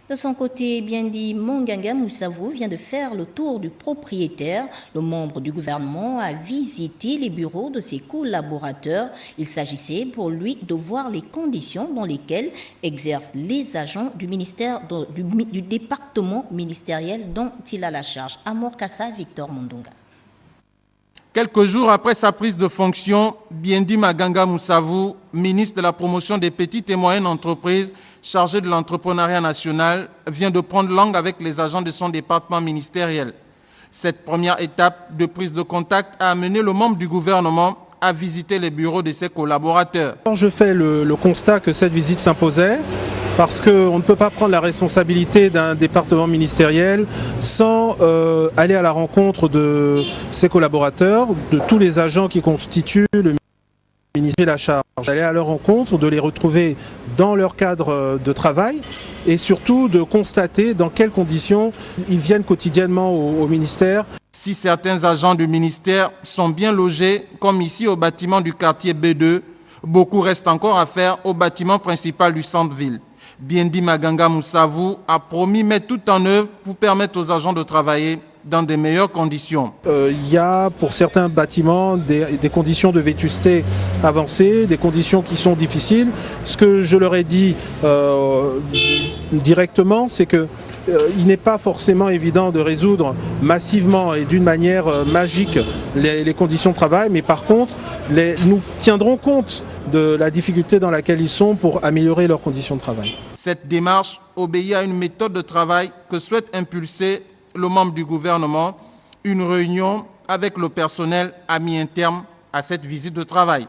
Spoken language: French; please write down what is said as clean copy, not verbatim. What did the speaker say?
De son côté, Biendi Monganga Moussavou vient de faire le tour du propriétaire. Le membre du gouvernement a visité les bureaux de ses collaborateurs. Il s'agissait pour lui de voir les conditions dans lesquelles exercent les agents du ministère du département ministériel dont il a la charge. Amor Kassa, Victor Mondonga. Quelques jours après sa prise de fonction, Biendi Maganga Moussavou, ministre de la promotion des petites et moyennes entreprises, chargé de l'entrepreneuriat national, vient de prendre langue avec les agents de son département ministériel. Cette première étape de prise de contact a amené le membre du gouvernement à visiter les bureaux de ses collaborateurs. Je fais le constat que cette visite s'imposait parce qu'on ne peut pas prendre la responsabilité d'un département ministériel sans aller à la rencontre de ses collaborateurs, de tous les agents qui constituent le ministère de la charge, d'aller à leur rencontre, de les retrouver dans leur cadre de travail et surtout de constater dans quelles conditions ils viennent quotidiennement au ministère. Si certains agents du ministère sont bien logés, comme ici au bâtiment du quartier B2, beaucoup reste encore à faire au bâtiment principal du centre-ville. Biendi Maganga Moussavou a promis mettre tout en œuvre pour permettre aux agents de travailler dans de meilleures conditions. Il y a pour certains bâtiments des conditions de vétusté avancées, des conditions qui sont difficiles. Ce que je leur ai dit directement, c'est que il n'est pas forcément évident de résoudre massivement et d'une manière magique les conditions de travail, mais par contre, nous tiendrons compte de la difficulté dans laquelle ils sont pour améliorer leurs conditions de travail. Cette démarche obéit à une méthode de travail que souhaite impulser le membre du gouvernement. Une réunion avec le personnel a mis un terme à cette visite de travail.